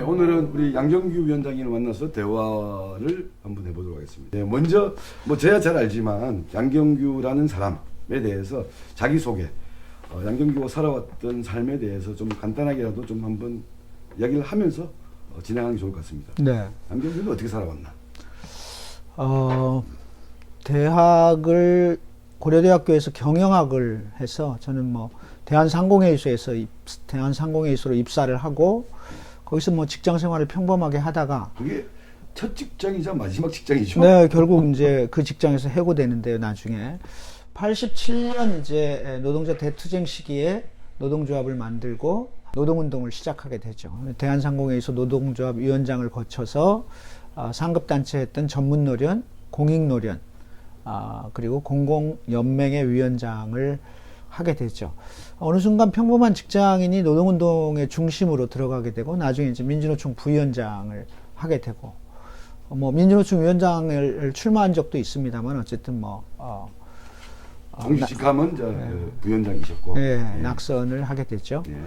오늘은 우리 양경규 위원장님을 만나서 대화를 한번 해보도록 하겠습니다. 네, 먼저 뭐 저야 잘 알지만 양경규라는 사람에 대해서 자기소개, 양경규가 살아왔던 삶에 대해서 좀 간단하게라도 좀 한번 이야기를 하면서 진행하는 게 좋을 것 같습니다. 네. 양경규는 어떻게 살아왔나? 대학을 고려대학교에서 경영학을 해서 저는 뭐 대한상공회의소로 입사를 하고 거기서 뭐 직장 생활을 평범하게 하다가 그게 첫 직장이자 마지막 직장이죠? 네, 결국 이제 그 직장에서 해고되는데요, 나중에. 87년 이제 노동자 대투쟁 시기에 노동조합을 만들고 노동운동을 시작하게 되죠. 대한상공회의소 노동조합 위원장을 거쳐서 상급단체 했던 전문노련, 공익노련, 그리고 공공연맹의 위원장을 하게 되죠. 어느 순간 평범한 직장인이 노동운동의 중심으로 들어가게 되고 나중에 이제 민주노총 부위원장을 하게 되고 뭐 민주노총 위원장을 출마한 적도 있습니다만 어쨌든 뭐 정직하면 부위원장이셨고 낙선을 하게 되죠. 네.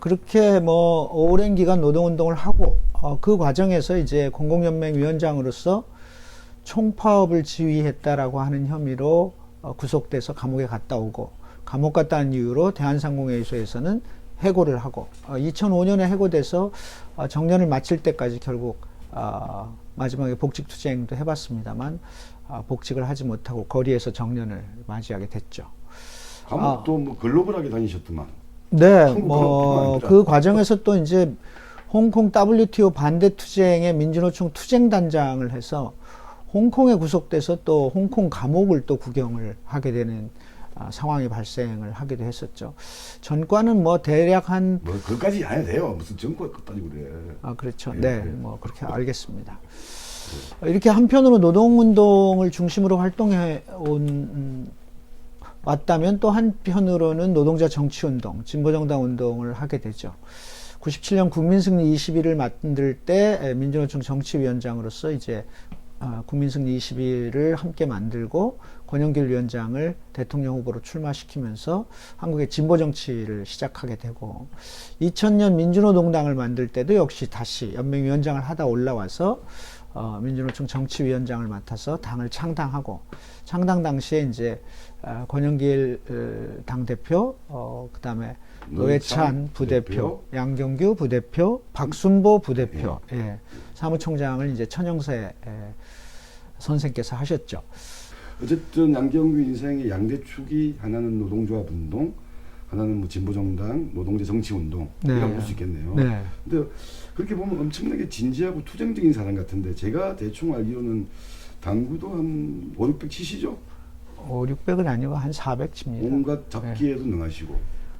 그렇게 뭐 오랜 기간 노동운동을 하고 그 과정에서 이제 공공연맹 위원장으로서 총파업을 지휘했다라고 하는 혐의로 구속돼서 감옥에 갔다 오고 감옥 갔다는 이유로 대한상공회의소에서는 해고를 하고 2005년에 해고돼서 정년을 마칠 때까지 결국 마지막에 복직투쟁도 해봤습니다만 복직을 하지 못하고 거리에서 정년을 맞이하게 됐죠. 감옥도 뭐 글로벌하게 다니셨더만. 네, 뭐 그 과정에서 또 이제 홍콩 WTO 반대 투쟁의 민주노총 투쟁단장을 해서 홍콩에 구속돼서 또 홍콩 감옥을 또 구경을 하게 되는 상황이 발생을 하기도 했었죠. 전과는 뭐 대략 한 뭐 그것까지 안 해도 돼요. 무슨 전과 끝다니고 그래. 그렇죠. 네, 네, 뭐 그렇게 알겠습니다. 이렇게 한편으로 노동운동을 중심으로 활동해 왔다면 또 한편으로는 노동자 정치운동, 진보정당 운동을 하게 되죠. 97년 국민승리 21을 만들 때 민주노총 정치위원장으로서 이제 국민승리 21을 함께 만들고 권영길 위원장을 대통령 후보로 출마시키면서 한국의 진보 정치를 시작하게 되고 2000년 민주노동당을 만들 때도 역시 다시 연맹위원장을 하다 올라와서 민주노총 정치위원장을 맡아서 당을 창당하고 창당 당시에 이제 권영길 당대표, 그다음에 노회찬 부대표, 양경규 부대표, 박순보 부대표, 사무총장을 이제 천영세 선생께서 하셨죠. 어쨌든 양경규 인생의 양대축이 하나는 노동조합 운동, 하나는 뭐 진보정당, 노동자 정치운동 이라고 볼 수 있겠네요. 네. 근데 그렇게 보면 엄청나게 진지하고 투쟁적인 사람 같은데 제가 대충 알기로는 당구도 한 5, 600 치시죠? 5, 600은 아니고 한 400 칩니다. 온갖 잡기에도 능하시고.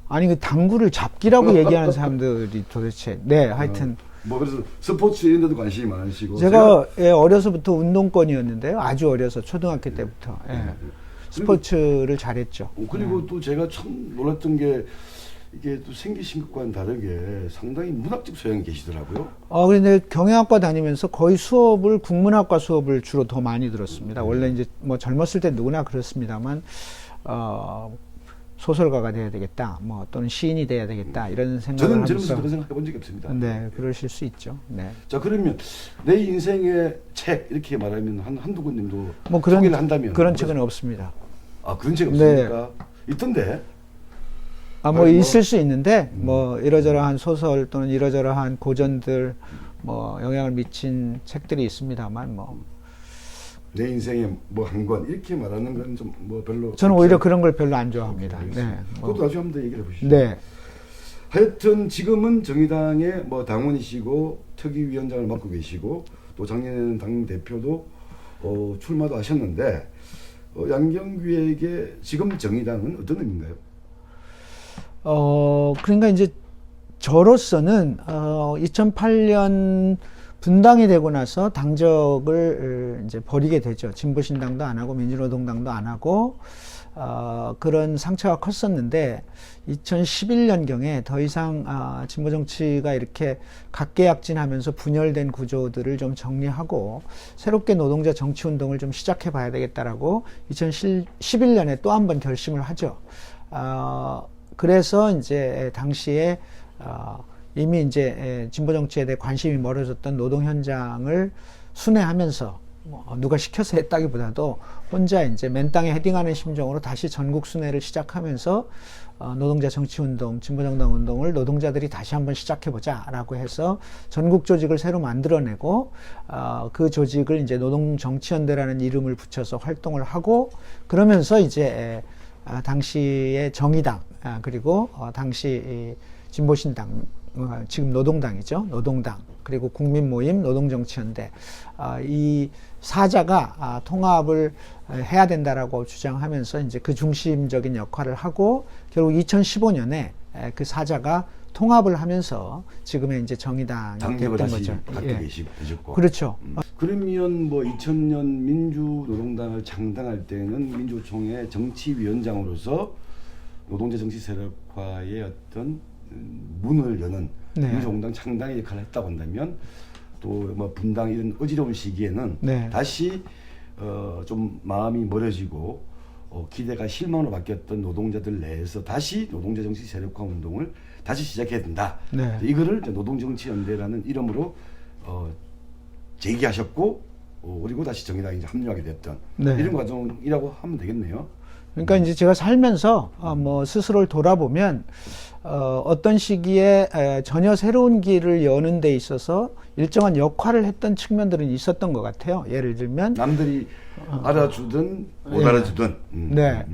아니 그 당구를 잡기라고 얘기하는 사람들이 도대체 하여튼 뭐 그래서 스포츠 이런 데도 관심이 많으시고 제가 어려서부터 운동권이었는데요. 아주 어려서 초등학교 때부터 스포츠를 잘했죠. 그리고 또 제가 참 놀랐던 게 이게 또 생기신 것과는 다르게 상당히 문학적 소양이 계시더라고요. 그런데 경영학과 다니면서 거의 국문학과 수업을 주로 더 많이 들었습니다. 원래 이제 뭐 젊었을 때 누구나 그렇습니다만 소설가가 돼야 되겠다, 뭐 또는 시인이 돼야 되겠다 이런 생각을 하면서 저는 그런 생각 해본 적이 없습니다. 네, 그러실 수 있죠. 네. 자 그러면 내 인생의 책 이렇게 말하면 한두 권 정도 뭐 소개를 한다면 그런 책은 없습니다. 그런 책 없습니까? 있던데. 뭐 있을 수 있는데 뭐 이러저러한 소설 또는 이러저러한 고전들 뭐 영향을 미친 책들이 있습니다만 내 인생에 뭐 한 권 이렇게 말하는 건 좀 뭐 별로 저는 오히려 그런 걸 별로 안 좋아합니다. 네. 그것도 나중에 한번 더 얘기를 해보시죠. 네. 하여튼 지금은 정의당의 뭐 당원이시고 특위위원장을 맡고 계시고 또 작년에는 당 대표도 출마도 하셨는데 양경규에게 지금 정의당은 어떤 의미인가요? 그러니까 이제 저로서는 2008년 분당이 되고 나서 당적을 이제 버리게 되죠. 진보신당도 안 하고 민주노동당도 안 하고 그런 상처가 컸었는데 2011년경에 더 이상 진보 정치가 이렇게 각계약진하면서 분열된 구조들을 좀 정리하고 새롭게 노동자 정치 운동을 좀 시작해 봐야 되겠다라고 2011년에 또 한 번 결심을 하죠. 그래서 이제 당시에 이미 이제 진보 정치에 대해 관심이 멀어졌던 노동 현장을 순회하면서 누가 시켜서 했다기보다도 혼자 이제 맨땅에 헤딩하는 심정으로 다시 전국 순회를 시작하면서 노동자 정치운동, 진보정당 운동을 노동자들이 다시 한번 시작해보자라고 해서 전국 조직을 새로 만들어내고 그 조직을 이제 노동정치연대라는 이름을 붙여서 활동을 하고 그러면서 이제 당시의 정의당 그리고 당시 진보신당 지금 노동당이죠. 노동당 그리고 국민모임 노동정치연대 이 사자가 통합을 해야 된다라고 주장하면서 이제 그 중심적인 역할을 하고 결국 2015년에 그 사자가 통합을 하면서 지금의 이제 정의당이 당적을 됐던 다시 거죠. 갖게 되셨고. 그렇죠. 그러면 뭐 2000년 민주노동당을 창당할 때는 민주총회 정치위원장으로서 노동자 정치 세력화의 어떤 문을 여는 네. 민주노동당 창당의 역할을 했다고 한다면 또 뭐 분당 이런 어지러운 시기에는 네. 다시 좀 마음이 멀어지고 기대가 실망으로 바뀌었던 노동자들 내에서 다시 노동자 정치 세력화 운동을 다시 시작해야 된다. 네. 이거를 노동정치연대라는 이름으로 제기하셨고 그리고 다시 정의당에 이제 합류하게 됐던 네. 이런 과정이라고 하면 되겠네요. 그러니까 이제 제가 살면서 뭐 스스로를 돌아보면 어떤 시기에 전혀 새로운 길을 여는 데 있어서 일정한 역할을 했던 측면들은 있었던 것 같아요. 예를 들면 남들이 알아주든 못 예. 알아주든. 네.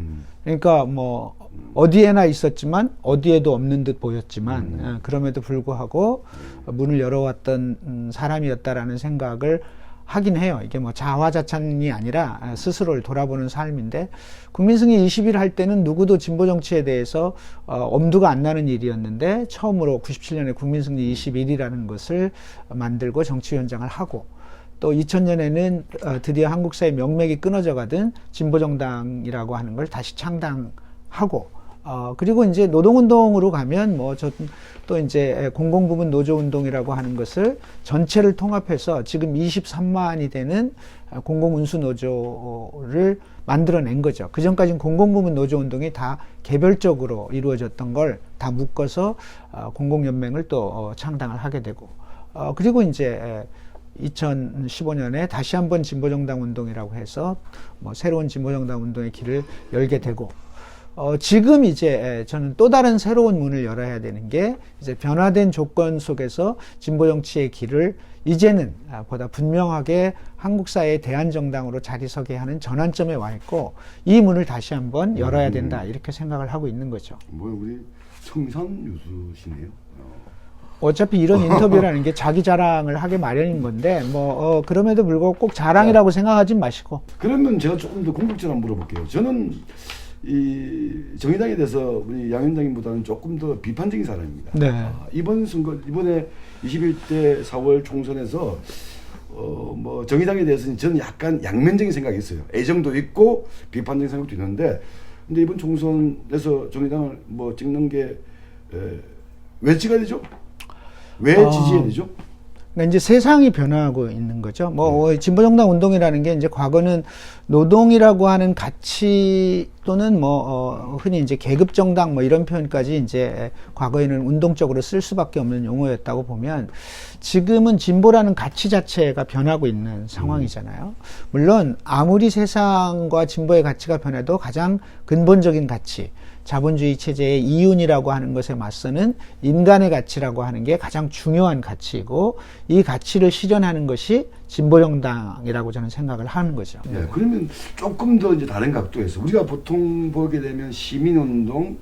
그러니까 뭐 어디에나 있었지만 어디에도 없는 듯 보였지만 그럼에도 불구하고 문을 열어왔던 사람이었다라는 생각을 하긴 해요. 이게 뭐 자화자찬이 아니라 스스로를 돌아보는 삶인데 국민승리 20일 할 때는 누구도 진보 정치에 대해서 엄두가 안 나는 일이었는데 처음으로 97년에 국민승리 21이라는 것을 만들고 정치위원장을 하고 또 2000년에는 드디어 한국사의 명맥이 끊어져 가던 진보정당이라고 하는 걸 다시 창당하고 그리고 이제 노동운동으로 가면 뭐 또 이제 공공부문 노조운동이라고 하는 것을 전체를 통합해서 지금 23만이 되는 공공운수노조를 만들어낸 거죠. 그 전까지는 공공부문 노조운동이 다 개별적으로 이루어졌던 걸 다 묶어서 공공연맹을 또 창당을 하게 되고 그리고 이제 2015년에 다시 한번 진보정당 운동이라고 해서 뭐 새로운 진보정당 운동의 길을 열게 되고 지금 이제 저는 또 다른 새로운 문을 열어야 되는 게 이제 변화된 조건 속에서 진보 정치의 길을 이제는 보다 분명하게 한국 사회의 대안정당으로 자리서게 하는 전환점에 와 있고 이 문을 다시 한번 열어야 된다 이렇게 생각을 하고 있는 거죠. 뭐 우리 청산 유수시네요. 어차피 이런 인터뷰라는 게 자기 자랑을 하게 마련인 건데 뭐 그럼에도 불구하고 꼭 자랑이라고 생각하지 마시고. 그러면 제가 조금 더 궁극적으로 물어볼게요. 저는 이 정의당에 대해서 우리 양 위원장님보다는 조금 더 비판적인 사람입니다. 네. 이번 선거 이번에 21대 4월 총선에서 뭐 정의당에 대해서는 저는 약간 양면적인 생각이 있어요. 애정도 있고 비판적인 생각도 있는데 근데 이번 총선에서 정의당을 뭐 찍는 게 왜 찍어야 되죠? 왜 지지해야 되죠? 그러니까 이제 세상이 변화하고 있는 거죠. 뭐 진보정당 운동이라는 게 이제 과거는 노동이라고 하는 가치 또는 뭐 흔히 이제 계급정당 뭐 이런 표현까지 이제 과거에는 운동적으로 쓸 수밖에 없는 용어였다고 보면 지금은 진보라는 가치 자체가 변하고 있는 상황이잖아요. 물론 아무리 세상과 진보의 가치가 변해도 가장 근본적인 가치 자본주의 체제의 이윤이라고 하는 것에 맞서는 인간의 가치라고 하는 게 가장 중요한 가치이고 이 가치를 실현하는 것이 진보정당이라고 저는 생각을 하는 거죠. 네, 그러면 조금 더 이제 다른 각도에서 우리가 보통 보게 되면 시민운동,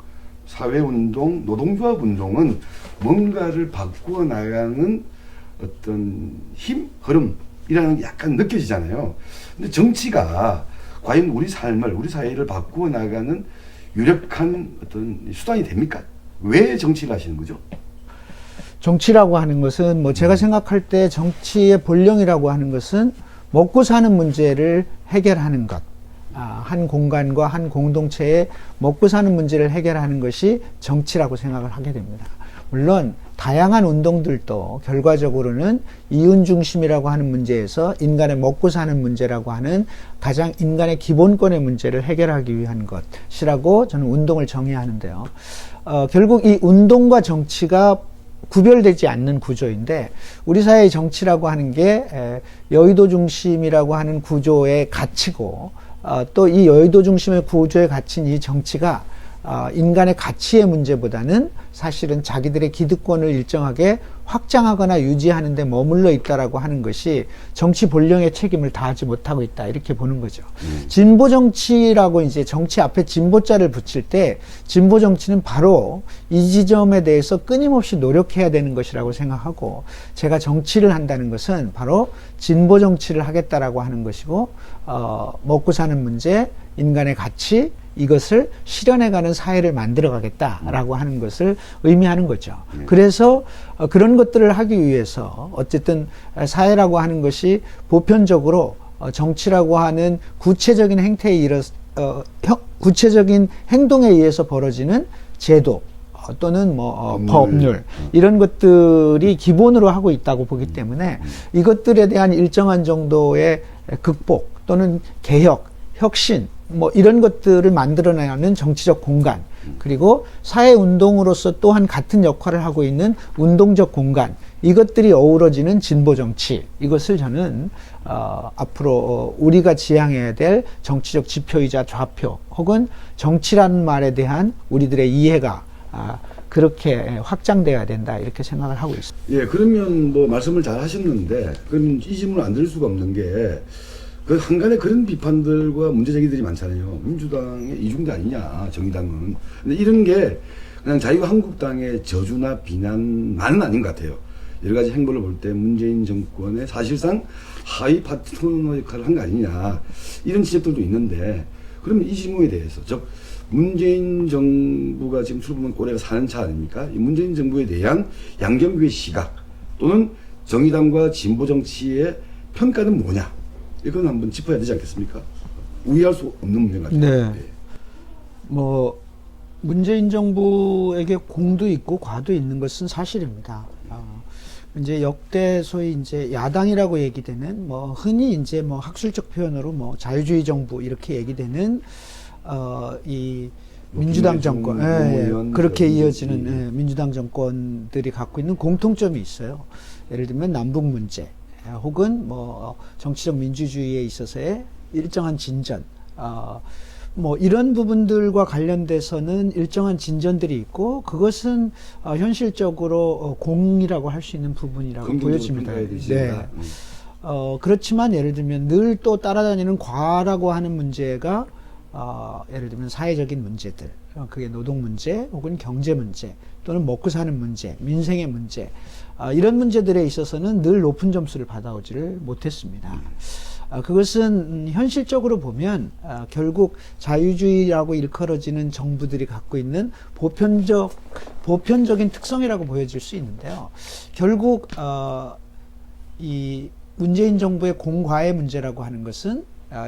사회운동, 노동조합 운동은 뭔가를 바꾸어 나가는 어떤 힘, 흐름이라는 게 약간 느껴지잖아요. 근데 정치가 과연 우리 삶을, 우리 사회를 바꾸어 나가는 유력한 어떤 수단이 됩니까? 왜 정치를 하시는 거죠? 정치라고 하는 것은 뭐 제가 생각할 때 정치의 본령이라고 하는 것은 먹고 사는 문제를 해결하는 것. 한 공간과 한 공동체의 먹고 사는 문제를 해결하는 것이 정치라고 생각을 하게 됩니다. 물론 다양한 운동들도 결과적으로는 이윤 중심이라고 하는 문제에서 인간의 먹고 사는 문제라고 하는 가장 인간의 기본권의 문제를 해결하기 위한 것이라고 저는 운동을 정의하는데요. 결국 이 운동과 정치가 구별되지 않는 구조인데 우리 사회의 정치라고 하는 게 여의도 중심이라고 하는 구조의 가치고 또 이 여의도 중심의 구조에 갇힌 이 정치가 인간의 가치의 문제보다는 사실은 자기들의 기득권을 일정하게 확장하거나 유지하는 데 머물러 있다라고 하는 것이 정치 본령의 책임을 다하지 못하고 있다 이렇게 보는 거죠. 진보 정치라고 이제 정치 앞에 진보자를 붙일 때 진보 정치는 바로 이 지점에 대해서 끊임없이 노력해야 되는 것이라고 생각하고 제가 정치를 한다는 것은 바로 진보 정치를 하겠다라고 하는 것이고 먹고 사는 문제, 인간의 가치 이것을 실현해가는 사회를 만들어가겠다라고 하는 것을 의미하는 거죠. 그래서 그런 것들을 하기 위해서 어쨌든 사회라고 하는 것이 보편적으로 정치라고 하는 구체적인 구체적인 행동에 의해서 벌어지는 제도 또는 법률 이런 것들이 기본으로 하고 있다고 보기 때문에 이것들에 대한 일정한 정도의 극복 또는 개혁, 혁신 이런 것들을 만들어내는 정치적 공간 그리고 사회운동으로서 또한 같은 역할을 하고 있는 운동적 공간 이것들이 어우러지는 진보정치 이것을 저는 앞으로 우리가 지향해야 될 정치적 지표이자 좌표 혹은 정치라는 말에 대한 우리들의 이해가 그렇게 확장돼야 된다 이렇게 생각을 하고 있습니다. 예, 그러면 뭐 말씀을 잘 하셨는데 그럼 이 질문을 안 드릴 수가 없는 게 그 한간에 그런 비판들과 문제 제기들이 많잖아요. 민주당의 이중대 아니냐, 정의당은. 근데 이런 게 그냥 자유한국당의 저주나 비난만은 아닌 것 같아요. 여러 가지 행보를 볼 때 문재인 정권의 사실상 하위 파트너 역할을 한 거 아니냐. 이런 지적들도 있는데, 그러면 이 질문에 대해서, 즉, 문재인 정부가 지금 출범한 올해가 4년차 아닙니까? 이 문재인 정부에 대한 양경규의 시각 또는 정의당과 진보 정치의 평가는 뭐냐? 이건 한번 짚어야 되지 않겠습니까? 우회할 수 없는 문제 같아요. 네. 문재인 정부에게 공도 있고 과도 있는 것은 사실입니다. 이제 역대 소위 이제 야당이라고 얘기되는 흔히 이제 학술적 표현으로 자유주의 정부 이렇게 얘기되는 이 민주당 정권, 그렇게 이어지는 민주당 정권들이 갖고 있는 공통점이 있어요. 예를 들면 남북 문제. 혹은 정치적 민주주의에 있어서의 일정한 진전, 이런 부분들과 관련돼서는 일정한 진전들이 있고 그것은 현실적으로 공이라고 할 수 있는 부분이라고 보여집니다. 네. 그렇지만 예를 들면 늘 또 따라다니는 과라고 하는 문제가 예를 들면 사회적인 문제들, 그게 노동 문제 혹은 경제 문제 또는 먹고 사는 문제, 민생의 문제 이런 문제들에 있어서는 늘 높은 점수를 받아오지를 못했습니다. 그것은 현실적으로 보면 결국 자유주의라고 일컬어지는 정부들이 갖고 있는 보편적인 특성이라고 보여질 수 있는데요. 결국 이 문재인 정부의 공과의 문제라고 하는 것은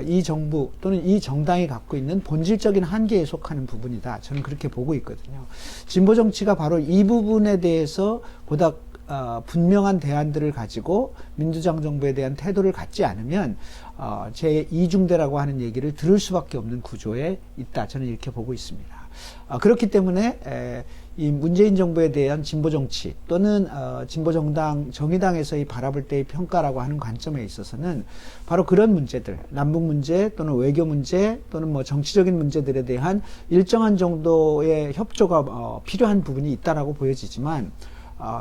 이 정부 또는 이 정당이 갖고 있는 본질적인 한계에 속하는 부분이다. 저는 그렇게 보고 있거든요. 진보 정치가 바로 이 부분에 대해서 보다 분명한 대안들을 가지고 민주당 정부에 대한 태도를 갖지 않으면 제2중대라고 하는 얘기를 들을 수밖에 없는 구조에 있다. 저는 이렇게 보고 있습니다. 그렇기 때문에 이 문재인 정부에 대한 진보 정치 또는 진보 정당 정의당에서의 바라볼 때의 평가라고 하는 관점에 있어서는 바로 그런 문제들, 남북 문제 또는 외교 문제 또는 정치적인 문제들에 대한 일정한 정도의 협조가 필요한 부분이 있다라고 보여지지만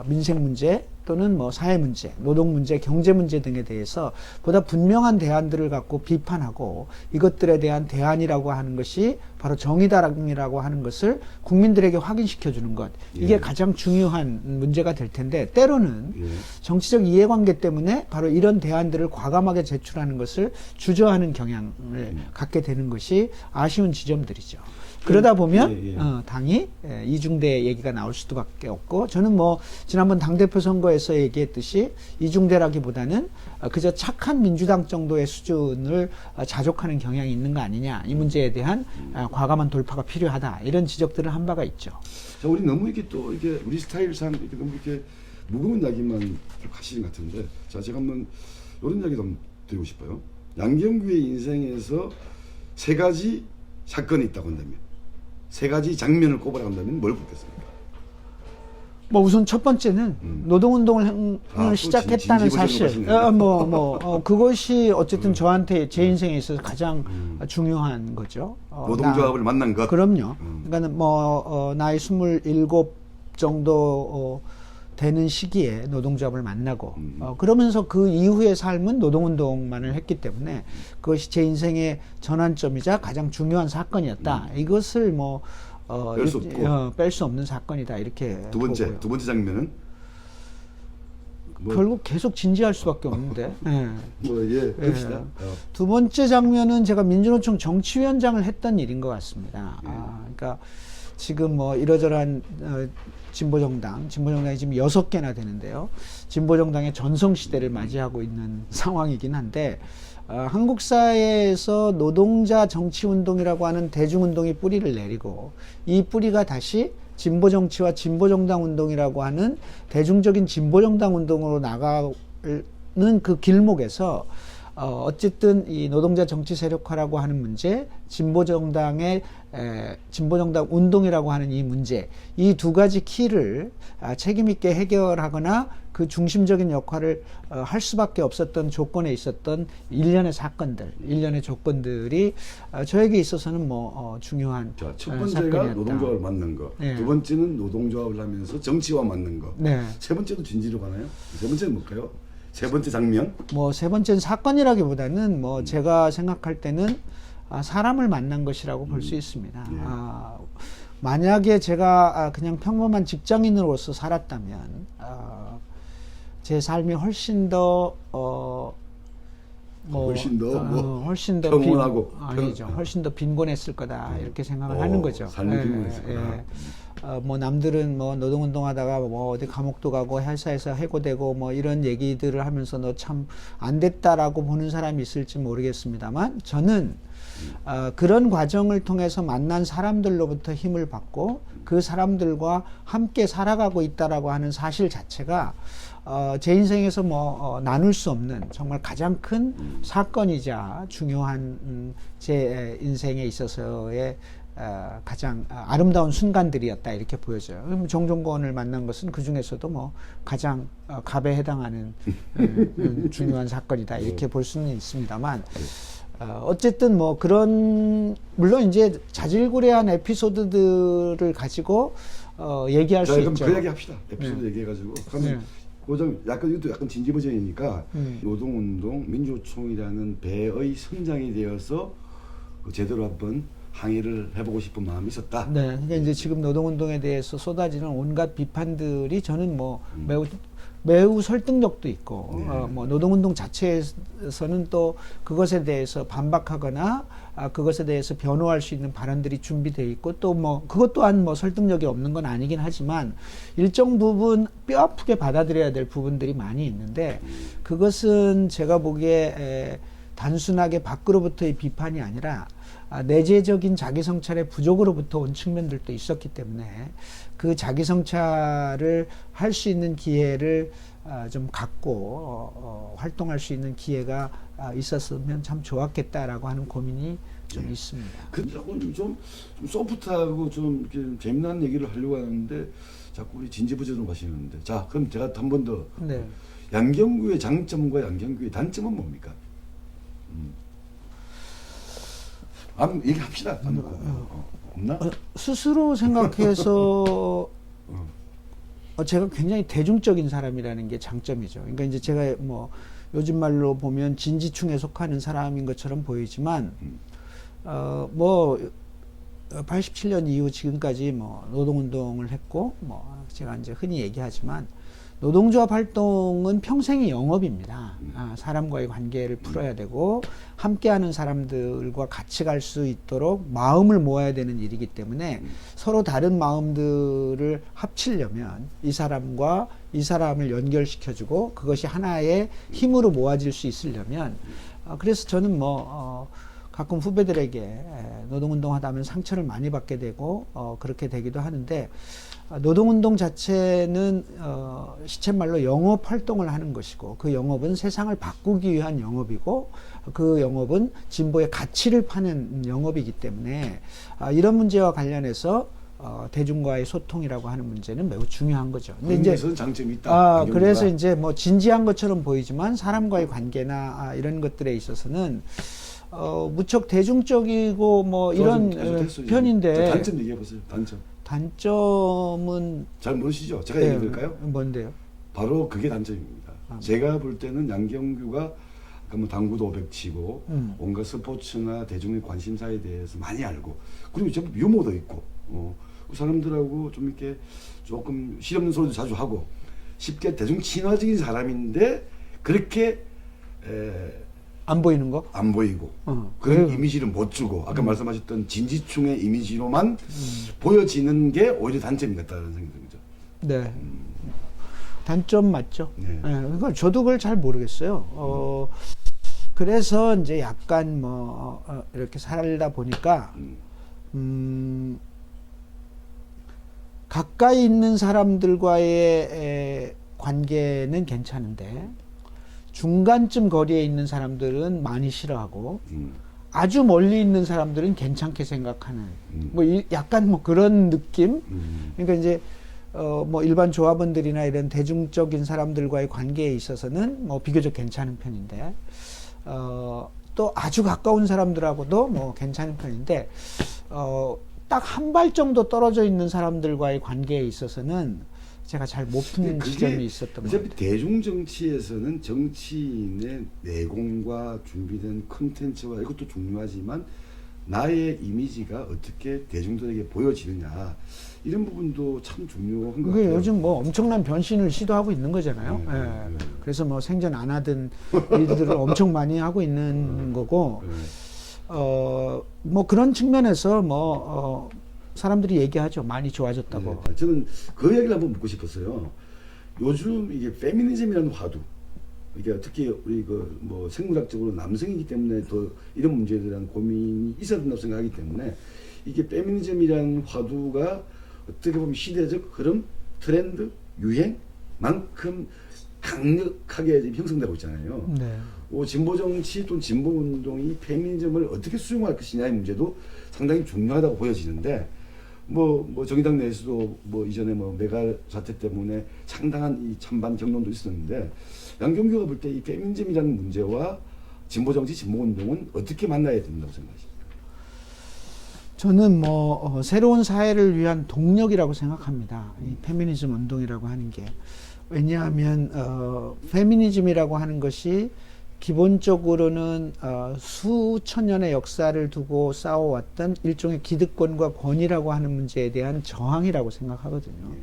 민생 문제 또는 사회 문제, 노동 문제, 경제 문제 등에 대해서 보다 분명한 대안들을 갖고 비판하고 이것들에 대한 대안이라고 하는 것이 바로 정의당이라고 하는 것을 국민들에게 확인시켜 주는 것. 이게 가장 중요한 문제가 될 텐데 때로는 정치적 이해관계 때문에 바로 이런 대안들을 과감하게 제출하는 것을 주저하는 경향을 갖게 되는 것이 아쉬운 지점들이죠. 그러다 보면 당이 이중대 얘기가 나올 수밖에 없고 저는 지난번 당대표 선거에서 얘기했듯이 이중대라기보다는 그저 착한 민주당 정도의 수준을 자족하는 경향이 있는 거 아니냐 이 문제에 대한 과감한 돌파가 필요하다 이런 지적들을 한 바가 있죠. 자, 우리 너무 이게 우리 스타일상 이렇게 너무 이렇게 무거운 이야기만 하시는 것 같은데 자 제가 한번 이런 이야기도 한번 드리고 싶어요. 양경규의 인생에서 세 가지 사건이 있다고 한다면 세 가지 장면을 꼽아라 한다면 뭘 꼽겠습니까? 뭐 우선 첫 번째는 노동운동을 또 시작했다는 진지 사실, 버전으로 그것이 어쨌든 저한테 제 인생에 있어서 가장 중요한 거죠. 노동조합을 만난 것. 그럼요. 그러니까 나이 27 정도 되는 시기에 노동조합을 만나고 그러면서 그 이후의 삶은 노동운동만을 했기 때문에 그것이 제 인생의 전환점이자 가장 중요한 사건이었다. 이것을 뺄 수 없는 사건이다 이렇게 두 번째 보고요. 두 번째 장면은 결국 계속 진지할 수밖에 없는데. 그럽시다. 두 번째 장면은 제가 민주노총 정치위원장을 했던 일인 것 같습니다. 그러니까 지금 이러저러한 진보정당이 지금 6개나 되는데요. 진보정당의 전성시대를 맞이하고 있는 상황이긴 한데, 한국 사회에서 노동자 정치운동이라고 하는 대중운동이 뿌리를 내리고, 이 뿌리가 다시 진보정치와 진보정당 운동이라고 하는 대중적인 진보정당 운동으로 나가는 그 길목에서 어쨌든 이 노동자 정치 세력화라고 하는 문제, 진보정당 운동이라고 하는 이 문제, 이 두 가지 키를 책임있게 해결하거나 그 중심적인 역할을 할 수밖에 없었던 조건에 있었던 일련의 사건들, 일련의 조건들이 저에게 있어서는 중요한 자, 첫 번째가 사건이었다. 노동조합을 만난 거. 네. 두 번째는 노동조합을 하면서 정치와 만난 거. 네. 세 번째도 진지로 가나요? 세 번째는 뭘까요? 세 번째 장면? 세 번째는 사건이라기보다는 제가 생각할 때는 사람을 만난 것이라고 볼 수 있습니다. 예. 만약에 제가 그냥 평범한 직장인으로서 살았다면 제 삶이 훨씬 더 훨씬 더 평온하고 훨씬 더 빈곤했을 거다 이렇게 생각을 하는 거죠. 삶이 빈곤했을 거다. 남들은 노동운동하다가 어디 감옥도 가고 회사에서 해고되고 이런 얘기들을 하면서 너 참 안 됐다라고 보는 사람이 있을지 모르겠습니다만 저는 그런 과정을 통해서 만난 사람들로부터 힘을 받고 그 사람들과 함께 살아가고 있다라고 하는 사실 자체가 제 인생에서 나눌 수 없는 정말 가장 큰 사건이자 중요한 제 인생에 있어서의 가장 아름다운 순간들이었다 이렇게 보여져요. 그럼 정종건을 만난 것은 그 중에서도 가장 갑에 해당하는 중요한 사건이다 이렇게 볼 수는 있습니다만 어쨌든 그런 물론 이제 자질구레한 에피소드들을 가지고 얘기할 수 그럼 있죠. 그 얘기 합시다. 에피소드 얘기해가지고. 그러면 약간 이것도 약간 진지 버전이니까 노동운동 민주총이라는 배의 성장이 되어서 제대로 한번 항의를 해보고 싶은 마음이 있었다. 네, 그러니까 이제 지금 노동운동에 대해서 쏟아지는 온갖 비판들이 저는 매우 설득력도 있고, 노동운동 자체에서는 또 그것에 대해서 반박하거나, 그것에 대해서 변호할 수 있는 발언들이 준비되어 있고, 또 그것 또한 설득력이 없는 건 아니긴 하지만, 일정 부분 뼈 아프게 받아들여야 될 부분들이 많이 있는데, 그것은 제가 보기에 단순하게 밖으로부터의 비판이 아니라, 내재적인 자기 성찰의 부족으로부터 온 측면들도 있었기 때문에 그 자기 성찰을 할 수 있는 기회를 좀 갖고 활동할 수 있는 기회가 있었으면 참 좋았겠다라고 하는 고민이 좀 있습니다. 근데 좀 소프트하고 좀 이렇게 재미난 얘기를 하려고 하는데 자꾸 우리 진지부전으로 가시는데 자 그럼 제가 한 번 더 네. 양경규의 장점과 양경규의 단점은 뭡니까? 얘기합시다. 없나? 스스로 생각해서 제가 굉장히 대중적인 사람이라는 게 장점이죠. 그러니까 이제 제가 요즘 말로 보면 진지충에 속하는 사람인 것처럼 보이지만 87년 이후 지금까지 노동운동을 했고 제가 이제 흔히 얘기하지만 노동조합 활동은 평생의 영업입니다. 사람과의 관계를 풀어야 되고 함께하는 사람들과 같이 갈 수 있도록 마음을 모아야 되는 일이기 때문에 서로 다른 마음들을 합치려면 이 사람과 이 사람을 연결시켜주고 그것이 하나의 힘으로 모아질 수 있으려면 그래서 저는 가끔 후배들에게 노동운동 하다 보면 상처를 많이 받게 되고 그렇게 되기도 하는데 노동운동 자체는 시쳇말로 영업 활동을 하는 것이고 그 영업은 세상을 바꾸기 위한 영업이고 그 영업은 진보의 가치를 파는 영업이기 때문에 이런 문제와 관련해서 대중과의 소통이라고 하는 문제는 매우 중요한 거죠. 근데 그런 이제 데서는 장점이 있다. 안경교가. 그래서 이제 뭐 진지한 것처럼 보이지만 사람과의 관계나 이런 것들에 있어서는 무척 대중적이고 뭐 이런 됐어요. 편인데 단점 얘기해 보세요. 단점은 잘 모르시죠? 제가 얘기해 드릴까요? 뭔데요? 바로 그게 단점입니다. 제가 볼 때는 양경규가 아까 뭐 당구도 500치고 온갖 스포츠나 대중의 관심사에 대해서 많이 알고 그리고 좀 유머도 있고 그 사람들하고 좀 이렇게 조금 실없는 소리도 자주 하고 쉽게 대중 친화적인 사람인데 그렇게 안 보이는 거? 안 보이고 그런 이미지를 못 주고 아까 말씀하셨던 진지충의 이미지로만 보여지는 게 오히려 단점이 같다는 생각이 듭니다. 네. 단점 맞죠? 네. 그러니까 저도 그걸 잘 모르겠어요. 그래서 이제 약간 뭐 이렇게 살다 보니까 가까이 있는 사람들과의 관계는 괜찮은데 중간쯤 거리에 있는 사람들은 많이 싫어하고 아주 멀리 있는 사람들은 괜찮게 생각하는 뭐 약간 뭐 그런 느낌. 그러니까 이제 뭐 일반 조합원들이나 이런 대중적인 사람들과의 관계에 있어서는 뭐 비교적 괜찮은 편인데 또 아주 가까운 사람들하고도 뭐 괜찮은 편인데 딱 한 발 정도 떨어져 있는 사람들과의 관계에 있어서는 제가 잘 못 푸는 지점이 있었던 것 어차피 같아요. 대중 정치에서는 정치인의 내공과 준비된 콘텐츠와 이것도 중요하지만 나의 이미지가 어떻게 대중들에게 보여지느냐 이런 부분도 참 중요한 것 그게 같아요. 요즘 뭐 엄청난 변신을 시도하고 있는 거잖아요. 네, 예. 네. 그래서 뭐 생전 안 하던 일들을 엄청 많이 하고 있는 거고, 뭐 그런 측면에서 뭐 사람들이 얘기하죠. 많이 좋아졌다고. 네, 저는 그 얘기를 한번 묻고 싶었어요. 요즘 이게 페미니즘이라는 화두, 이게 특히 우리 그 뭐 생물학적으로 남성이기 때문에 더 이런 문제에 대한 고민이 있어야 된다고 생각하기 때문에 이게 페미니즘이라는 화두가 어떻게 보면 시대적 흐름, 트렌드, 유행만큼 강력하게 지금 형성되고 있잖아요. 네. 진보 정치 또는 진보 운동이 페미니즘을 어떻게 수용할 것이냐의 문제도 상당히 중요하다고 보여지는데 뭐 정의당 내에서도 뭐 이전에 뭐 메갈 사태 때문에 상당한 이 찬반 경론도 있었는데 양경규가 볼 때 이 페미니즘이라는 문제와 진보 정치, 진보 운동은 어떻게 만나야 된다고 생각하십니까? 저는 뭐 새로운 사회를 위한 동력이라고 생각합니다. 이 페미니즘 운동이라고 하는 게. 왜냐하면 페미니즘이라고 하는 것이 기본적으로는 수천 년의 역사를 두고 싸워왔던 일종의 기득권과 권위라고 하는 문제에 대한 저항이라고 생각하거든요.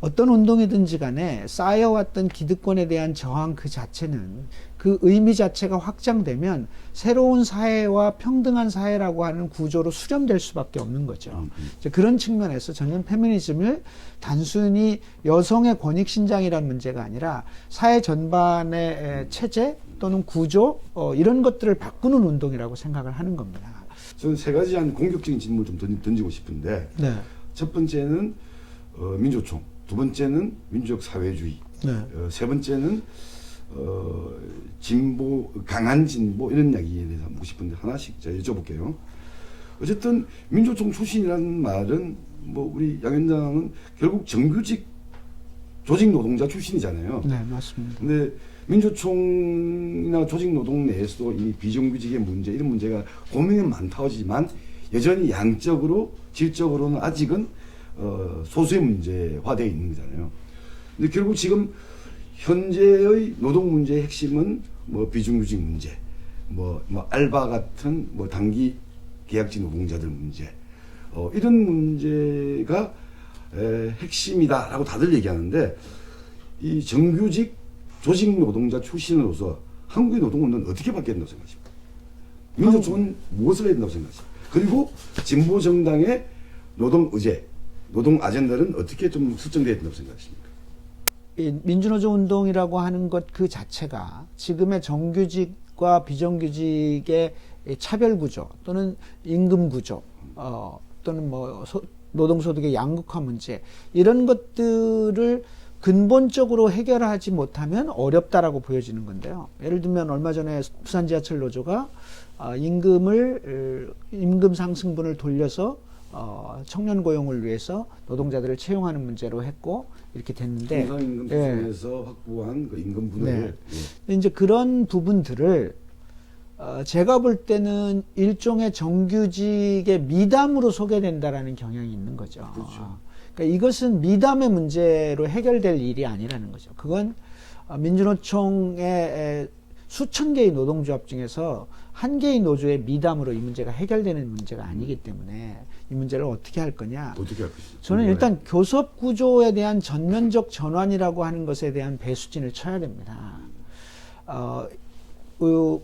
어떤 운동이든지 간에 쌓여왔던 기득권에 대한 저항 그 자체는 그 의미 자체가 확장되면 새로운 사회와 평등한 사회라고 하는 구조로 수렴될 수밖에 없는 거죠. 이제 그런 측면에서 저는 페미니즘을 단순히 여성의 권익 신장이라는 문제가 아니라 사회 전반의 체제 또는 구조 이런 것들을 바꾸는 운동이라고 생각을 하는 겁니다. 저는 세 가지 한 공격적인 질문을 좀 던지고 싶은데 네. 첫 번째는 민주총, 두 번째는 민주적 사회주의, 네. 세 번째는 진보, 강한 진보 이런 이야기에 대해서 묻고 싶은데 하나씩 제가 여쭤볼게요. 어쨌든 민주총 출신이라는 말은 뭐 우리 양 위원장은 결국 정규직 조직 노동자 출신이잖아요. 네, 맞습니다. 근데 민주총이나 조직 노동 내에서도 이 비정규직의 문제 이런 문제가 고민은 많다지만 여전히 양적으로 질적으로는 아직은 소수의 문제화되어 있는 거잖아요. 근데 결국 지금 현재의 노동 문제의 핵심은 뭐 비정규직 문제, 뭐 알바 같은 뭐 단기 계약직 노동자들 문제, 이런 문제가 핵심이다라고 다들 얘기하는데 이 정규직 조직 노동자 출신으로서 한국의 노동운동은 어떻게 바뀌어야 된다고 생각하십니까? 민주총은 무엇을 해야 된다고 생각하십니까? 그리고 진보 정당의 노동 의제, 노동 아젠다는 어떻게 좀 설정돼야 된다고 생각하십니까? 이 민주노조 운동이라고 하는 것 그 자체가 지금의 정규직과 비정규직의 차별 구조 또는 임금 구조 또는 뭐 노동소득의 양극화 문제 이런 것들을 근본적으로 해결하지 못하면 어렵다라고 보여지는 건데요. 예를 들면 얼마 전에 부산 지하철 노조가 임금 상승분을 돌려서 청년 고용을 위해서 노동자들을 채용하는 문제로 했고 이렇게 됐는데 통상임금 수준에서 확보한 그 임금 분배를 이제 그런 부분들을 제가 볼 때는 일종의 정규직의 미담으로 소개된다라는 경향이 있는 거죠. 그렇죠. 그러니까 이것은 미담의 문제로 해결될 일이 아니라는 거죠. 그건 민주노총의 수천 개의 노동조합 중에서 한 개의 노조의 미담으로 이 문제가 해결되는 문제가 아니기 때문에 이 문제를 어떻게 할 거냐. 어떻게 할 것이죠? 저는 일단 교섭 구조에 대한 전면적 전환이라고 하는 것에 대한 배수진을 쳐야 됩니다.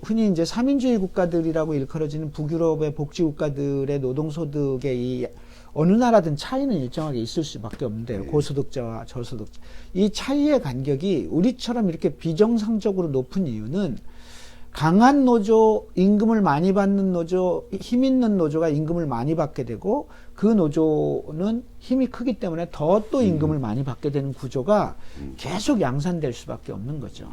흔히 이제 3인주의 국가들이라고 일컬어지는 북유럽의 복지 국가들의 노동소득의 이 어느 나라든 차이는 일정하게 있을 수밖에 없는데요. 고소득자와 저소득자. 이 차이의 간격이 우리처럼 이렇게 비정상적으로 높은 이유는 강한 노조, 임금을 많이 받는 노조, 힘 있는 노조가 임금을 많이 받게 되고 그 노조는 힘이 크기 때문에 더 또 임금을 많이 받게 되는 구조가 계속 양산될 수밖에 없는 거죠.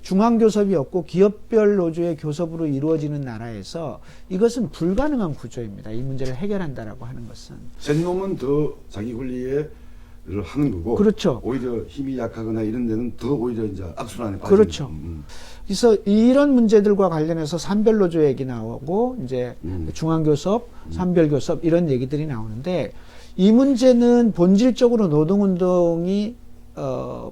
중앙교섭이 없고 기업별 노조의 교섭으로 이루어지는 나라에서 이것은 불가능한 구조입니다. 이 문제를 해결한다라고 하는 것은. 센 놈은 더 자기 권리에 를 하는 거고, 그렇죠. 오히려 힘이 약하거나 이런 데는 더 오히려 이제 악순환에 빠지는. 그렇죠. 그래서 이런 문제들과 관련해서 산별노조 얘기 나오고 이제 중앙교섭, 산별교섭 이런 얘기들이 나오는데 이 문제는 본질적으로 노동운동이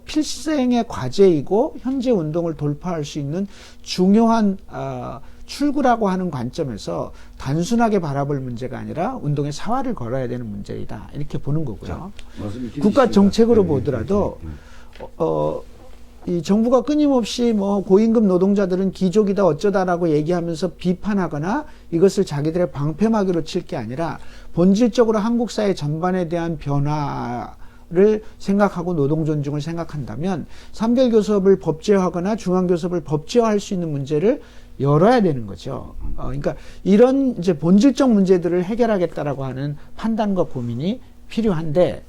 필생의 과제이고 현재 운동을 돌파할 수 있는 중요한 출구라고 하는 관점에서 단순하게 바라볼 문제가 아니라 운동의 사활을 걸어야 되는 문제이다 이렇게 보는 거고요. 국가 정책으로 보더라도 이 정부가 끊임없이 뭐 고임금 노동자들은 귀족이다 어쩌다라고 얘기하면서 비판하거나 이것을 자기들의 방패막이로 칠 게 아니라 본질적으로 한국 사회 전반에 대한 변화를 생각하고 노동 존중을 생각한다면 산별교섭을 법제화하거나 중앙교섭을 법제화할 수 있는 문제를 열어야 되는 거죠. 그러니까 이런 이제 본질적 문제들을 해결하겠다라고 하는 판단과 고민이 필요한데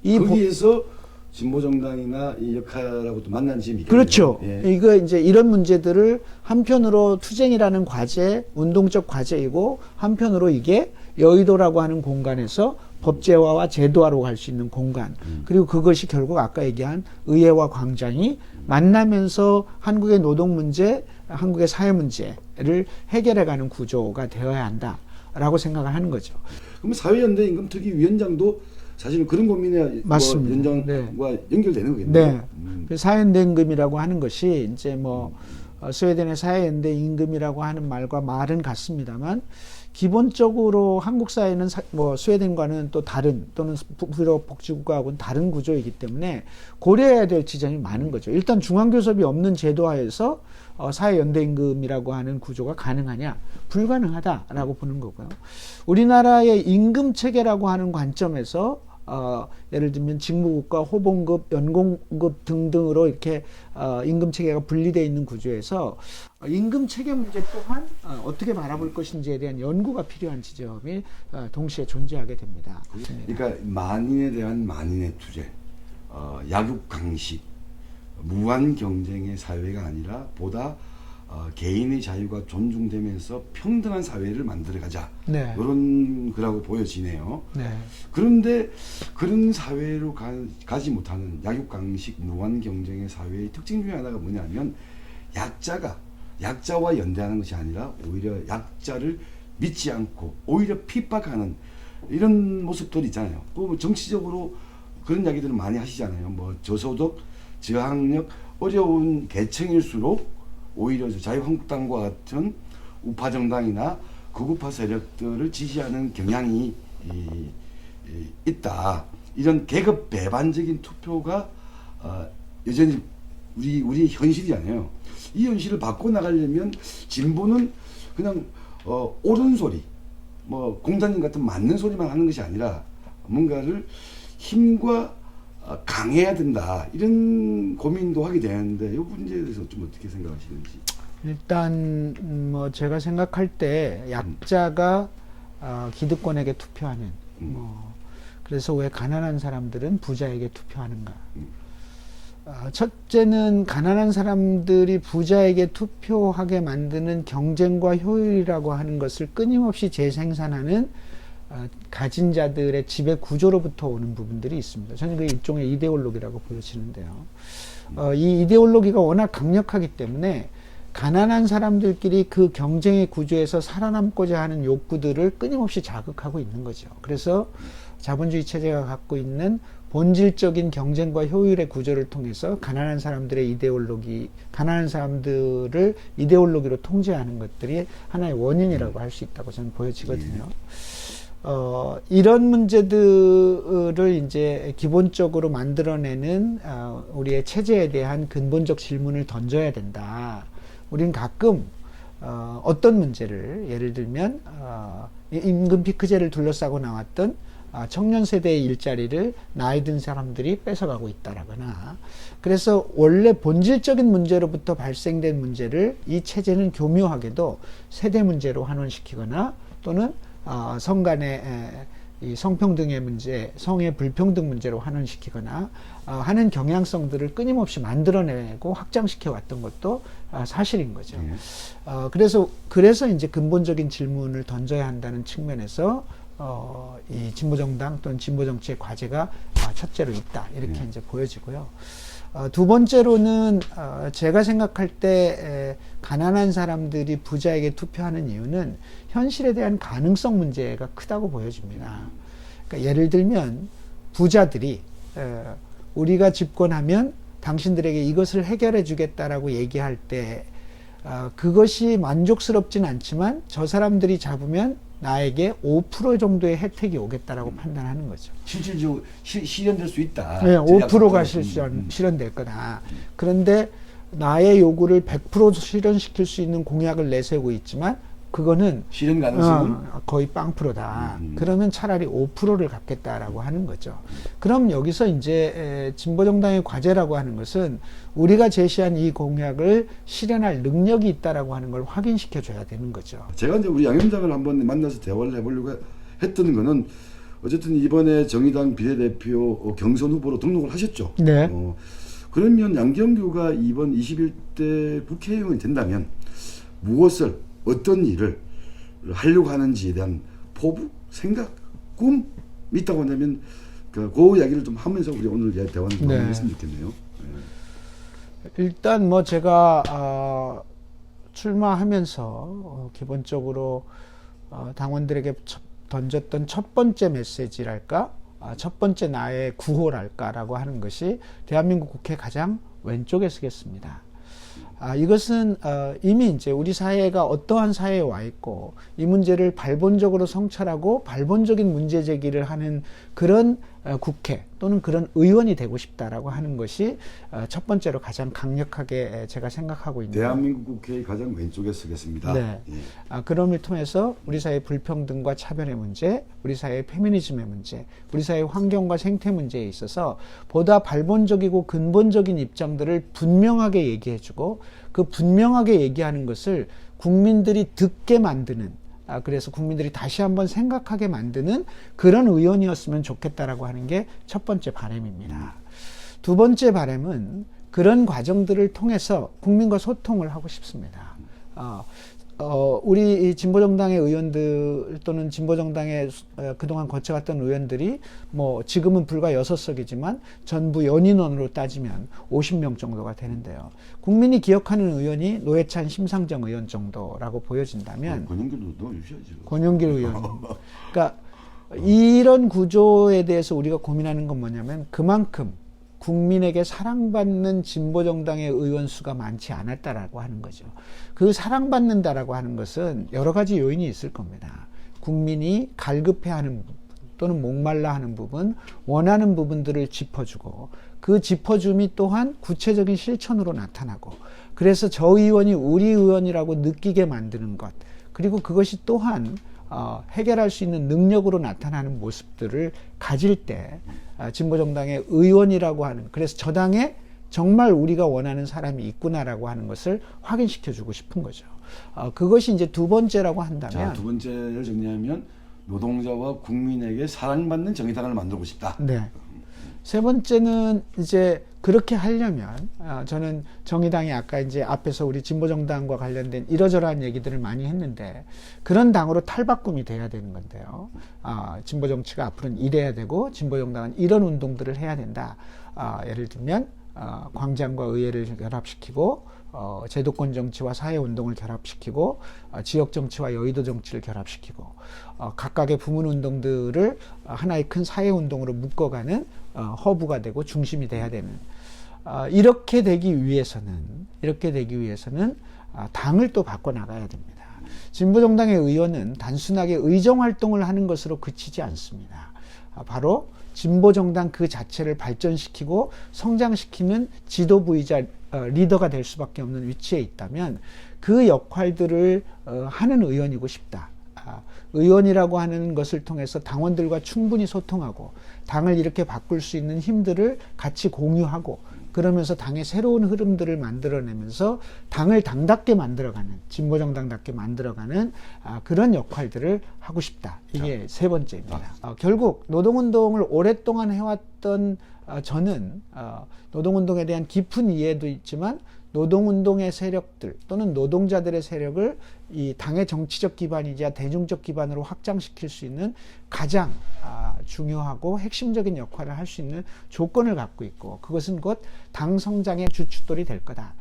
거기에서 진보 정당이나 이 역할하고 또 만난 점이 있겠네요. 그렇죠. 예. 이거 이제 이런 문제들을 한편으로 투쟁이라는 과제, 운동적 과제이고 한편으로 이게 여의도라고 하는 공간에서 법제화와 제도화로 갈 수 있는 공간. 그리고 그것이 결국 아까 얘기한 의회와 광장이 만나면서 한국의 노동 문제, 한국의 사회 문제를 해결해가는 구조가 되어야 한다라고 생각을 하는 거죠. 그럼 사회연대 임금특위위원장도 사실은 그런 고민에 맞습니다. 뭐 연장과 연결되는 거겠네요. 네. 사회연대 임금이라고 하는 것이 이제 뭐 스웨덴의 사회연대 임금이라고 하는 말과 말은 같습니다만 기본적으로 한국 사회는 뭐 스웨덴과는 또 다른 또는 북유럽 복지국가하고는 다른 구조이기 때문에 고려해야 될 지점이 많은 거죠. 일단 중앙교섭이 없는 제도하에서 사회연대임금이라고 하는 구조가 가능하냐? 불가능하다라고 보는 거고요. 우리나라의 임금체계라고 하는 관점에서 예를 들면 직무급과 호봉급, 연공급 등등으로 이렇게 임금체계가 분리되어 있는 구조에서 임금체계 문제 또한 어떻게 바라볼 것인지에 대한 연구가 필요한 지점이 동시에 존재하게 됩니다. 그러니까 만인에 대한 만인의 투쟁, 약육강식, 무한 경쟁의 사회가 아니라 보다 개인의 자유가 존중되면서 평등한 사회를 만들어가자. 네. 이런 거라고 보여지네요. 네. 그런데 그런 사회로 가지 못하는 약육강식 무한 경쟁의 사회의 특징 중에 하나가 뭐냐면 약자와 연대하는 것이 아니라 오히려 약자를 믿지 않고 오히려 핍박하는 이런 모습들이 있잖아요. 또 정치적으로 그런 이야기들을 많이 하시잖아요. 뭐 저소득, 저학력, 어려운 계층일수록 오히려 자유한국당과 같은 우파 정당이나 극우파 세력들을 지지하는 경향이 있다. 이런 계급 배반적인 투표가 여전히 우리 현실이잖아요. 이 현실을 바꿔 나가려면 진보는 그냥 옳은 소리, 뭐 공자님 같은 맞는 소리만 하는 것이 아니라 뭔가를 힘과 강해야 된다. 이런 고민도 하게 되는데 이 문제에 대해서 좀 어떻게 생각하시는지. 일단 뭐 제가 생각할 때 약자가 기득권에게 투표하는 그래서 왜 가난한 사람들은 부자에게 투표하는가. 첫째는 가난한 사람들이 부자에게 투표하게 만드는 경쟁과 효율이라고 하는 것을 끊임없이 재생산하는 가진 자들의 지배 구조로부터 오는 부분들이 있습니다. 저는 그게 일종의 이데올로기라고 보여지는데요. 이 이데올로기가 워낙 강력하기 때문에 가난한 사람들끼리 그 경쟁의 구조에서 살아남고자 하는 욕구들을 끊임없이 자극하고 있는 거죠. 그래서 자본주의 체제가 갖고 있는 본질적인 경쟁과 효율의 구조를 통해서 가난한 사람들의 이데올로기, 가난한 사람들을 이데올로기로 통제하는 것들이 하나의 원인이라고 할 수 있다고 저는 보여지거든요. 이런 문제들을 이제 기본적으로 만들어내는 우리의 체제에 대한 근본적 질문을 던져야 된다. 우리는 가끔 어떤 문제를 예를 들면 임금 피크제를 둘러싸고 나왔던 청년 세대의 일자리를 나이 든 사람들이 뺏어가고 있다라거나, 그래서 원래 본질적인 문제로부터 발생된 문제를 이 체제는 교묘하게도 세대 문제로 환원시키거나 또는 성 간의 이 성평등의 문제, 성의 불평등 문제로 환원시키거나 하는 경향성들을 끊임없이 만들어내고 확장시켜 왔던 것도 사실인 거죠. 그래서 이제 근본적인 질문을 던져야 한다는 측면에서 이 진보정당 또는 진보정치의 과제가 첫째로 있다, 이렇게 이제 보여지고요. 두 번째로는 제가 생각할 때 가난한 사람들이 부자에게 투표하는 이유는 현실에 대한 가능성 문제가 크다고 보여집니다. 그러니까 예를 들면 부자들이 우리가 집권하면 당신들에게 이것을 해결해 주겠다라고 얘기할 때 그것이 만족스럽진 않지만 저 사람들이 잡으면 나에게 5% 정도의 혜택이 오겠다라고 판단하는 거죠. 실질적으로 실현될 수 있다. 네, 5%가 실현될 거다. 그런데 나의 요구를 100% 실현시킬 수 있는 공약을 내세우고 있지만 그거는 실현 가능성은 거의 빵프로다. 그러면 차라리 5%를 갖겠다라고 하는 거죠. 그럼 여기서 이제 진보정당의 과제라고 하는 것은 우리가 제시한 이 공약을 실현할 능력이 있다라고 하는 걸 확인시켜 줘야 되는 거죠. 제가 이제 우리 양 위원장을 한번 만나서 대화를 해보려고 했던 거는, 어쨌든 이번에 정의당 비례대표 경선 후보로 등록을 하셨죠. 네. 그러면 양경규가 이번 21대 국회의원이 된다면 무엇을, 어떤 일을 하려고 하는지에 대한 포부, 생각, 꿈이 있다고 한다면 그 이야기를 좀 하면서 우리 오늘 대화를 좀 했으면 좋겠네요. 일단 뭐 제가 출마하면서 기본적으로 당원들에게 던졌던 첫 번째 메시지랄까, 첫 번째 나의 구호랄까라고 하는 것이 대한민국 국회 가장 왼쪽에 서겠습니다. 이것은 이미 이제 우리 사회가 어떠한 사회에 와 있고 이 문제를 발본적으로 성찰하고 발본적인 문제 제기를 하는 그런 국회 또는 그런 의원이 되고 싶다라고 하는 것이 첫 번째로 가장 강력하게 제가 생각하고 있는, 대한민국 국회의 가장 왼쪽에 서겠습니다. 네. 그럼을 통해서 우리 사회의 불평등과 차별의 문제, 우리 사회의 페미니즘의 문제, 우리 사회의 환경과 생태 문제에 있어서 보다 발본적이고 근본적인 입장들을 분명하게 얘기해주고 그 분명하게 얘기하는 것을 국민들이 듣게 만드는, 그래서 국민들이 다시 한번 생각하게 만드는 그런 의원이었으면 좋겠다라고 하는 게 첫 번째 바람입니다. 두 번째 바람은 그런 과정들을 통해서 국민과 소통을 하고 싶습니다. 우리 진보정당의 의원들 또는 진보정당에 그동안 거쳐갔던 의원들이 뭐 지금은 불과 6석이지만 전부 연인원으로 따지면 50명 정도가 되는데요. 국민이 기억하는 의원이 노회찬, 심상정 의원 정도라고 보여진다면 권영길도 넣어주셔야죠. 권영길 의원. 그러니까 이런 구조에 대해서 우리가 고민하는 건 뭐냐면 그만큼 국민에게 사랑받는 진보정당의 의원 수가 많지 않았다라고 하는 거죠. 그 사랑받는다라고 하는 것은 여러 가지 요인이 있을 겁니다. 국민이 갈급해하는 부분 또는 목말라하는 부분, 원하는 부분들을 짚어주고 그 짚어줌이 또한 구체적인 실천으로 나타나고, 그래서 저 의원이 우리 의원이라고 느끼게 만드는 것, 그리고 그것이 또한 해결할 수 있는 능력으로 나타나는 모습들을 가질 때 진보정당의 의원이라고 하는, 그래서 저 당에 정말 우리가 원하는 사람이 있구나라고 하는 것을 확인시켜주고 싶은 거죠. 그것이 이제 두 번째라고 한다면, 자, 두 번째를 정리하면 노동자와 국민에게 사랑받는 정의당을 만들고 싶다. 네. 세 번째는 이제 그렇게 하려면 저는 정의당이 아까 이제 앞에서 우리 진보정당과 관련된 이러저러한 얘기들을 많이 했는데 그런 당으로 탈바꿈이 돼야 되는 건데요. 진보 정치가 앞으로는 이래야 되고 진보정당은 이런 운동들을 해야 된다. 예를 들면 광장과 의회를 결합시키고 제도권 정치와 사회운동을 결합시키고 지역 정치와 여의도 정치를 결합시키고 각각의 부문운동들을 하나의 큰 사회운동으로 묶어가는 허브가 되고 중심이 돼야 되는 이렇게 되기 위해서는 당을 또 바꿔나가야 됩니다. 진보정당의 의원은 단순하게 의정활동을 하는 것으로 그치지 않습니다. 바로 진보정당 그 자체를 발전시키고 성장시키는 지도부이자 리더가 될 수밖에 없는 위치에 있다면 그 역할들을 하는 의원이고 싶다. 의원이라고 하는 것을 통해서 당원들과 충분히 소통하고 당을 이렇게 바꿀 수 있는 힘들을 같이 공유하고 그러면서 당의 새로운 흐름들을 만들어내면서 당을 당답게 만들어가는 진보정당답게 만들어가는 그런 역할들을 하고 싶다. 이게 세 번째입니다. 결국 노동운동을 오랫동안 해왔던 저는 노동운동에 대한 깊은 이해도 있지만 노동운동의 세력들 또는 노동자들의 세력을 이 당의 정치적 기반이자 대중적 기반으로 확장시킬 수 있는 가장 중요하고 핵심적인 역할을 할 수 있는 조건을 갖고 있고 그것은 곧 당 성장의 주춧돌이 될 거다.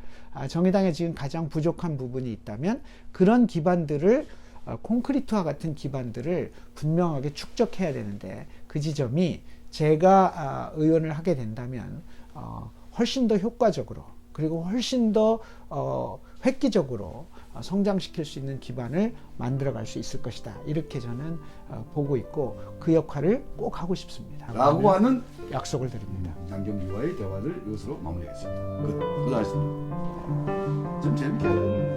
정의당에 지금 가장 부족한 부분이 있다면 그런 기반들을 콘크리트와 같은 기반들을 분명하게 축적해야 되는데 그 지점이 제가 의원을 하게 된다면 훨씬 더 효과적으로 그리고 훨씬 더 획기적으로 성장시킬 수 있는 기반을 만들어갈 수 있을 것이다. 이렇게 저는 보고 있고 그 역할을 꼭 하고 싶습니다. 라고 하는 약속을 드립니다. 양경규와의 대화를 이것으로 마무리하겠습니다. 끝. 고생하셨습니다. 좀 재밌게 하는